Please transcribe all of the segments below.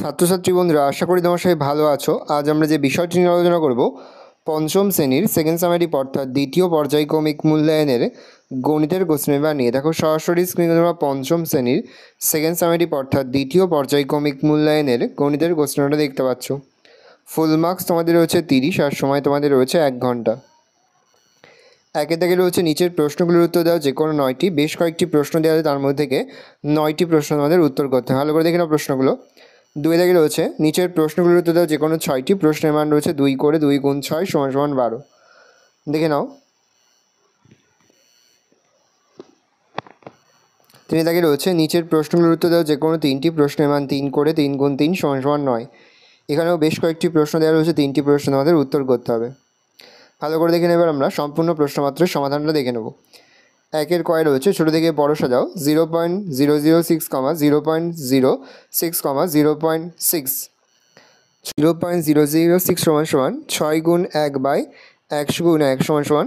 ছাত্রছাত্রী বন্ধুরা, আশা করি তোমার সবাই ভালো আছো। আজ আমরা যে বিষয়টি নিয়ে আলোচনা করব, পঞ্চম শ্রেণীর সেকেন্ড সামারি অর্থাৎ দ্বিতীয় পর্যায়ক্রমিক মূল্যায়নের গণিতের কোশ্চেন পেপার নিয়ে। দেখো সরাসরি স্ক্রিনে তোমরা পঞ্চম শ্রেণীর সেকেন্ড সামারি অর্থাৎ দ্বিতীয় পর্যায়ক্রমিক মূল্যায়নের গণিতের কোশ্চেনটা দেখতে পাচ্ছ। ফুল মার্কস তোমাদের রয়েছে 30 আর সময় তোমাদের রয়েছে 1 ঘন্টা। একে থেকে রয়েছে নিচের প্রশ্নগুলোর উত্তর দেওয়া যে কোনো 9টি, বেশ কয়েকটি প্রশ্ন দেওয়া আছে, তার মধ্যে থেকে 9টি প্রশ্ন আমাদের উত্তর করতে হবে। ভালো করে দেখে নাও প্রশ্নগুলো। 2 থেকে রয়েছে নিচের প্রশ্নগুলোর উত্তর দেওয়া যে কোনো 6টি, প্রশ্নের মান রয়েছে 2 করে, 2 গুণ 6 সমান সমান 12। দেখে নাও। 3 থেকে রয়েছে নিচের প্রশ্নগুলোর উত্তর দেওয়া যে কোনো 3টি, প্রশ্নের মান 3 করে, 3 গুণ 3 সমান সমান 9। এখানেও বেশ কয়েকটি প্রশ্ন দেওয়া রয়েছে, 3টি প্রশ্ন আমাদের উত্তর করতে হবে। ভালো করে দেখে নেবার আমরা সম্পূর্ণ প্রশ্নমাত্রের সমাধানটা দেখে নেব। একের কয় রয়েছে ছোটো থেকে বড় সাজাও 0.006, 0.06, 0.6। 0.006 সমান সমান 6 গুণ 1/100 গুণ 1 সমান সমান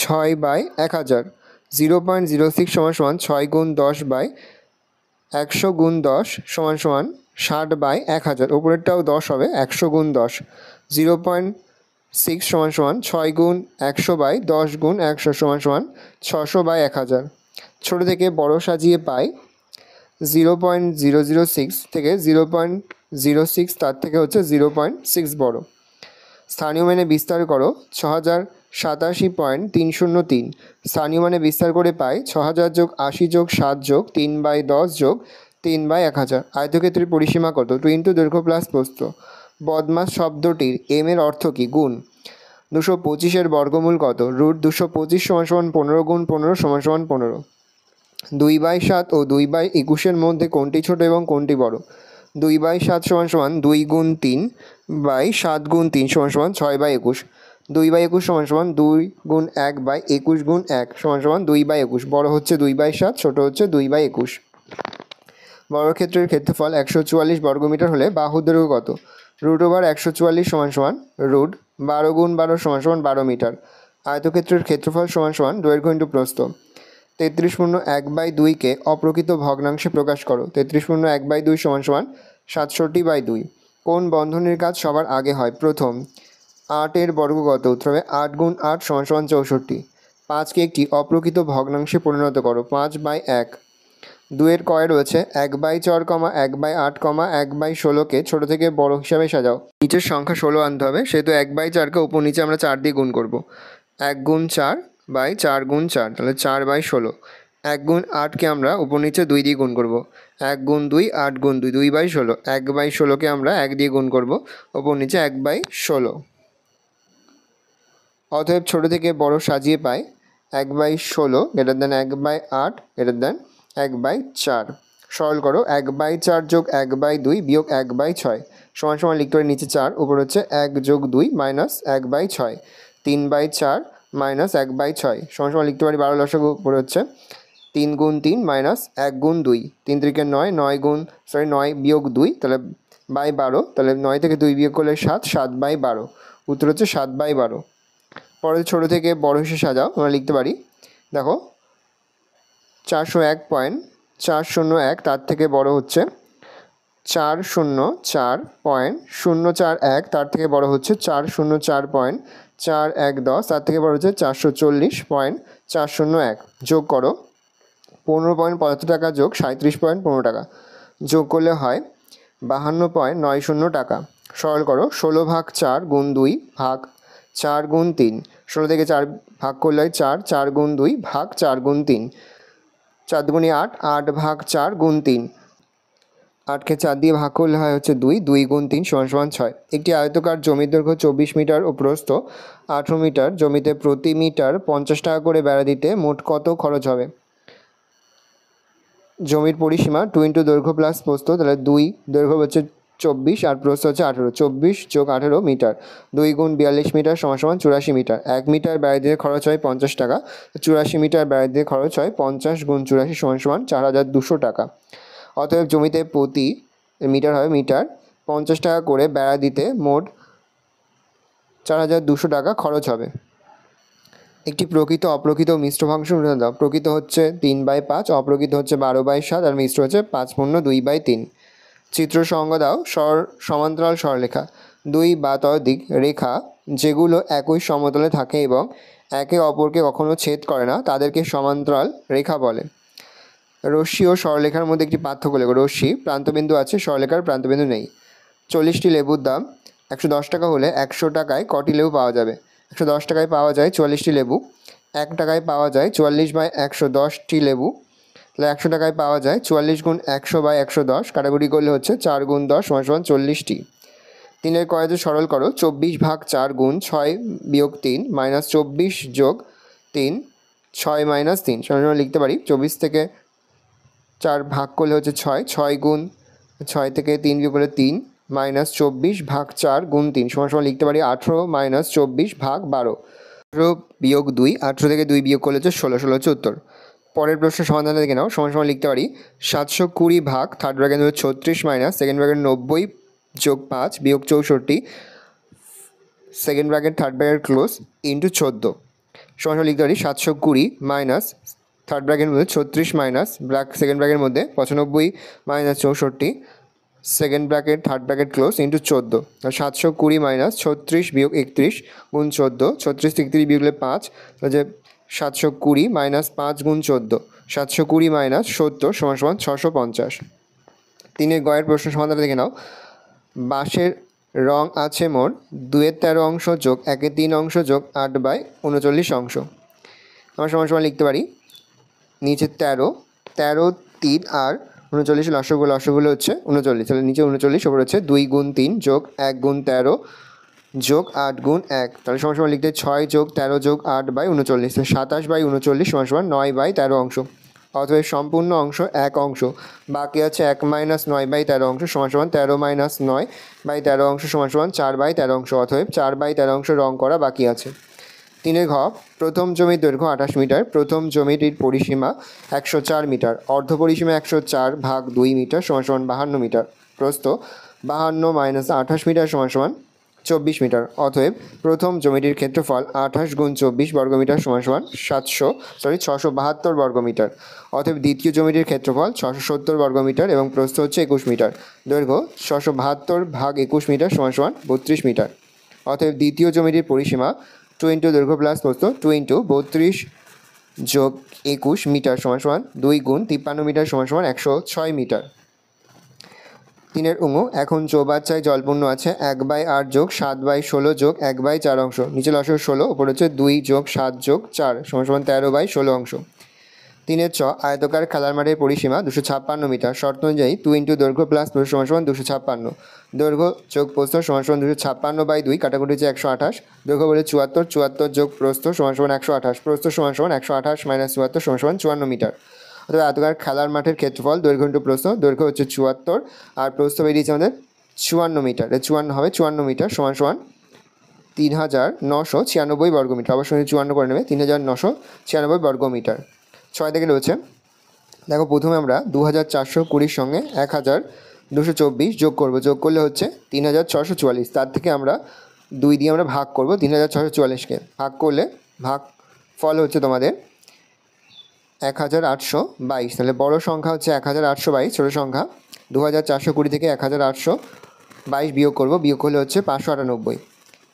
6/1000। 0.06 সমান সমান 6 গুণ 10/100 গুণ 10 সমান সমান 60/1000। উপরেরটাও 10 হবে, 100 গুণ 10। 0.6 সমান সমান 6 গুণ 100/10 গুণ 100 সমান সমান 600/1000। ছোটো থেকে বড় সাজিয়ে পাই 0.006 থেকে 0.06, তার থেকে হচ্ছে 0.6 বড়। স্থানীয় মানে বিস্তার করো 6087.303। স্থানীয় মানে বিস্তার করে পাই 6000 যোগ 80 যোগ 7 যোগ 3/10 যোগ 3/1000। আয়তক্ষেত্রের পরিসীমা কত? 2 ইন্টু দৈর্ঘ্য প্লাস প্রস্থ। বদমাস শব্দটির এম এর অর্থ কী? গুণ। 225-এর বর্গমূল কত? √225 সমান সমান 15 গুণ 15 সমান সমান 15। 2/7 ও 2/21-এর মধ্যে কোনটি ছোট এবং কোনটি বড়? 2/7 সমান সমান 2 গুণ 3/7 গুণ 3 সমান সমান 6/21। 2/21 সমান সমান 2 গুণ 1/21 গুণ 1 সমান সমান 2/21। বড় হচ্ছে 2/7, ছোট হচ্ছে 2/21। বর্গক্ষেত্রের ক্ষেত্রফল 144 বর্গমিটার হলে বাহুর দৈর্ঘ্য কত? √144 সমান সমান √12 গুণ 12 সমান সমান 12 মিটার। আয়তক্ষেত্রের ক্ষেত্রফল সমান সমান দৈর্ঘ্য ইন্টু প্রস্থ। 33.1/2-কে অপ্রকৃত ভগ্নাংশে প্রকাশ করো। 33.1/2 সমান সমান 67/2। কোন বন্ধনীর কাজ সবার আগে হয়? প্রথম। 8-এর বর্গ কত? উত্তর হবে 8 গুণ 8 সমান সমান 64। 5কে একটি অপ্রকৃত ভগ্নাংশে পরিণত করো। 5/1। 2-এর কয় রয়েছে 1/4, 1/8, 1/16-কে ছোটো থেকে বড় হিসাবে সাজাও। নিচের সংখ্যা 16 আনতে হবে, সেহেতু 1/4-কে উপর নিচে আমরা 4 দিয়ে গুণ করব। 1 গুণ 4/4 গুণ 4, তাহলে 4/16। 1 গুণ 8-কে আমরা উপর নিচে 2 দিয়ে গুণ করব। 1 গুণ 2, 8 গুণ 2, 2/16। 1/16-কে আমরা 1 দিয়ে গুণ করব, উপর নিচে 1/16। অতএব ছোটো থেকে বড় সাজিয়ে পাই 1/16 > 1/8 > 1/4। সরল করো। 1/4 যোগ 1/2 বিয়োগ 1/6 সমান সমান লিখতে পারি নিচে 4, উপর হচ্ছে 1 যোগ 2 মাইনাস 1/6। 3/4 মাইনাস 1/6 সমান সমান লিখতে পারি 12 লসাগু, উপরে হচ্ছে 3 গুণ 3 মাইনাস 1 গুণ 2। 3 3-কে 9, 9 বিয়োগ 2, তাহলে 12, তাহলে 9 থেকে 2 বিয়োগ করলে 7, 7/12। উত্তর হচ্ছে 7/12। পরে ছোটো থেকে বড় হিসেবে সাজাও, আমরা লিখতে পারি দেখো 401.401, তার থেকে বড় হচ্ছে 404.041, তার থেকে বড় হচ্ছে 404.4110, তার থেকে বড় হচ্ছে 440.401। যোগ করো 15.75 টাকা যোগ 37.15 টাকা, যোগ করলে হয় 52.90 টাকা। সরল করো 16/4 গুণ 2 ভাগ 4 গুণ 3। 16 থেকে 4 ভাগ করলে হয় 4, 4 গুণ 2 ভাগ 4 গুণ 3। 4 দুগুণে 8, 8 ভাগ 4 গুণ 3। 8-কে 4 দিয়ে ভাগ করলে হয় হচ্ছে 2, 2 গুণ 3 সমান সমান 6। একটি আয়তকার জমির দৈর্ঘ্য 24 মিটার ও প্রস্থ 18 মিটার। জমিতে প্রতি মিটার 50 টাকা করে বেড়া দিতে মোট কত খরচ হবে? জমির পরিসীমা 2 ইন্টু দৈর্ঘ্য প্লাস প্রস্থ, তাহলে 2 দৈর্ঘ্য হচ্ছে 24 আর প্রস্থ হচ্ছে 18। 24 যোগ 18 মিটার। 2 গুণ 42 মিটার সমান সমান 84 মিটার। 1 মিটার বেড়া দিতে খরচ হয় 50 টাকা। 84 মিটার বেড়া দিতে খরচ হয় 50 গুণ 84 সমান সমান 4200 টাকা। অতএব জমিতে প্রতি মিটার হবে মিটার 50 টাকা করে বেড়া দিতে মোট 4200 টাকা খরচ হবে। একটি প্রকৃত অপ্রকৃত মিশ্র ফাংশন উদাহরণ দাও। প্রকৃত হচ্ছে 3/5, অপ্রকৃত হচ্ছে 12/7 আর মিশ্র হচ্ছে 5 পূর্ণ 2/3। চিত্র সঙ্গ দাও সমান্তরাল সরলরেখা। দুই বা ততোধিক রেখা যেগুলো একই সমতলে থাকে এবং একে অপরকে কখনো ছেদ করে না তাদেরকে সমান্তরাল রেখা বলে। রশ্মি ও সরলরেখার মধ্যে একটি পার্থক্য লেখো। রশ্মি প্রান্তবিন্দু আছে, সরলরেখার প্রান্তবিন্দু নেই। 40টি লেবুর দাম 110 টাকা হলে 100 টাকায় কটি লেবু পাওয়া যাবে? 110 টাকায় পাওয়া যায় 44টি লেবু। 1 টাকায় পাওয়া যায় 44/110টি লেবু। তাহলে 100 টাকায় পাওয়া যায় 44 গুণ 100/110, কাটাকুটি করলে হচ্ছে 4 গুণ 10 = 40টি। 3-এর কয়েতে সরল করো। 24/4 গুণ 6 বিয়োগ 3 মাইনাস 24 যোগ 3 6 মাইনাস 3 সমান লিখতে পারি 24 থেকে 4 ভাগ করলে হচ্ছে 6, 6 গুণ 6 থেকে 3 বিয়োগ করলে 3 মাইনাস 24/4 গুণ 3 সমান লিখতে পারি 18 মাইনাস 24/12। 18 বিয়োগ 2, 18 থেকে 2 বিয়োগ করলে হচ্ছে 16, 16 হচ্ছে উত্তর। পরের প্রশ্ন সমাধান দেখে নাও। সমান লিখতে পারি 720 ভাগ third bracket 36 minus second bracket 90 যোগ 5 বিয়োগ 64 second bracket third bracket close into 14 সমান লিখতে পারি 720 মাইনাস থার্ড ব্র্যাকেটের মধ্যে 36 মাইনাস সেকেন্ড ব্র্যাকেটের মধ্যে 95 minus 64 second bracket third bracket close into 14। 720 minus 36 বিয়োগ 31 গুণ 14, 36 থেকে 31 বিয়োগ করলে 5, যে 720 মাইনাস 5 গুণ 14, 720 মাইনাস 70 সমান 650। 3-এর গয়ের প্রশ্ন সমাধান দেখে নাও। বাঁশের রং আছে মোট 2-13 অংশ যোগ 1-3 অংশ যোগ 8/39 অংশ। আমরা সমান লিখতে পারি নিচে 13, 13, 3 আর 39 লসগুলো হচ্ছে 39। তাহলে নিচে 39 ওপর হচ্ছে 2 গুণ 3 যোগ 1 গুণ 13 যোগ 8 গুণ 1। তাহলে সমান লিখতে 6 যোগ 13 যোগ 8/39, 27/39 সমান 9/13 অংশ। অতএব সম্পূর্ণ অংশ 1 অংশ, বাকি আছে 1 মাইনাস 9/13 অংশ সমান 13 মাইনাস 9/13 অংশ সমান 4/13 অংশ। অতএব 4/13 অংশ রং করা বাকি আছে। 3-এর ঘ, প্রথম জমির দৈর্ঘ্য 28 মিটার, প্রথম জমিটির পরিসীমা 104 মিটার, অর্ধ পরিসীমা 104 ভাগ 2 মিটার সমান 52 মিটার, প্রস্থ 52 মাইনাস 28 মিটার সমান 24 মিটার। অতএব প্রথম জমিটির ক্ষেত্রফল 28 গুণ 24 বর্গমিটার সমান 672 বর্গমিটার। অতএব দ্বিতীয় জমিটির ক্ষেত্রফল 670 বর্গমিটার এবং প্রস্থ হচ্ছে 21 মিটার, দৈর্ঘ্য 672 ভাগ 21 মিটার সমান 32 মিটার। অতএব দ্বিতীয় জমিটির পরিসীমা 2 ইন্টু দৈর্ঘ্য প্লাস প্রস্থ 2 ইন্টু 32 যোগ 21 মিটার সমান 2 গুণ 53 মিটার সমান 106 মিটার। 3-এর উঙু, এখন চৌবাচ্চায় জলপূর্ণ আছে 1/8 যোগ 7/16 যোগ 1/4 অংশ। নিচে লসগু 16, ওপর হচ্ছে 2 যোগ 7 যোগ 4 সমান 13/16 অংশ। 3-এর চ, আয়তকার খেলার মাঠের পরিসীমা 256 মিটার, শর্ত অনুযায়ী 2 ইন্টু দৈর্ঘ্য প্লাস প্রস্থ সমান 256, দৈর্ঘ্য যোগ প্রস্থ সমান 256/2, কাটাকুটি হচ্ছে 128, দৈর্ঘ্য বলে 74, 74 যোগ প্রস্থ সমান 128, প্রস্থ সমান 128 মাইনাস 74 সমান 54 মিটার। অর্থাৎ আয়তকার খেলার মাঠের ক্ষেত্রফল দৈর্ঘ্য ইন্টু প্রস্থ, দৈর্ঘ্য হচ্ছে 74 আর প্রস্থ বেরিয়েছে আমাদের 54 মিটার, 54 হবে 54 মিটার সমান 3996 বর্গমিটার। অবশ্যই 54 করে নেবে, 3996 বর্গমিটার। 6 থেকে রয়েছে, দেখো প্রথমে আমরা 2420 সঙ্গে 1224 যোগ করব, যোগ করলে হচ্ছে 3644, তার থেকে আমরা 2 দিয়ে আমরা ভাগ করব 3644কে, ভাগ করলে ভাগ ফল হচ্ছে তোমাদের 1822। তাহলে বড় সংখ্যা হচ্ছে 1822, ছোটো সংখ্যা 2420 থেকে 1822 বিয়োগ করব, বিয়োগ করলে হচ্ছে 598।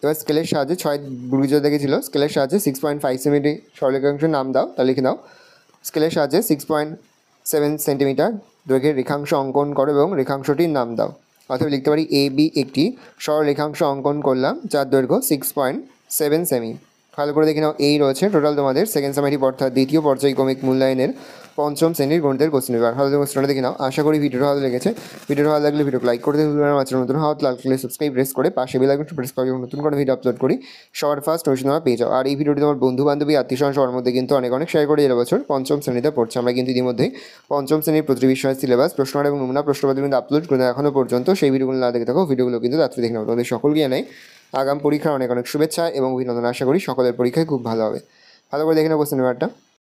এবার স্কেলের সাহায্যে 6 বুড়িজো দেখেছিল, স্কেলের সাহায্যে 6.5 সেন্টিমিটার সরলরেখাংশের নাম দাও, তা লিখে দাও। স্কেলের সাহায্যে 6.7 সেন্টিমিটার দৈর্ঘ্যের রেখাংশ অঙ্কন করো এবং রেখাংশটির নাম দাও। অথবা লিখতে পারি AB একটি সরলরেখাংশ অঙ্কন করলাম যার দৈর্ঘ্য 6.7 সেমি। ভালো করে দেখে নাও, এই রয়েছে টোটাল তোমাদের সেকেন্ড সামেটিভ অর্থাৎ দ্বিতীয় পর্যায়ক্রমিক মূল্যায়নের 5ম শ্রেণীর গণিতের কোশ্চেন পেপার। ভালো কোশ্চেনটা দেখে নাও। আশা করি ভিডিওটা ভালো লেগেছে। ভিডিওটা ভালো লাগলে ভিডিওকে লাইক করতে ভুলবেন না। নতুন হাত লাল করলে সাবস্ক্রাইব প্রেস করে পাশে বেল আইকনটি প্রেস করে নতুন করে ভিডিও আপলোড করি সবার ফার্স্ট নোটিফিকেশন তোমরা পেয়ে যাও। আর এই ভিডিওটি তোমার বন্ধু বান্ধবী আত্মীয়স্বজন সবার মধ্যে কিন্তু অনেক শেয়ার করে। এর বছর 5ম শ্রেণীতে পড়ছে, আমরা কিন্তু ইতিমধ্যেই 5ম শ্রেণীর প্রতিটি বিষয়ের সিলেবাস প্রশ্ন এবং নমুনা প্রশ্নপত্র কিন্তু আপলোড করে এখনও পর্যন্ত। সেই ভিডিওগুলো না দেখে থাকো, ভিডিওগুলো কিন্তু রাত্রি দেখে নাও। তোমাদের সকলকে জানাই আগাম পরীক্ষার অনেক শুভেচ্ছা এবং অভিনন্দন। আশা করি সকলের পরীক্ষায় খুব ভালো হবে। ভালো করে দেখে নাও কোশ্চেন পেপারটা।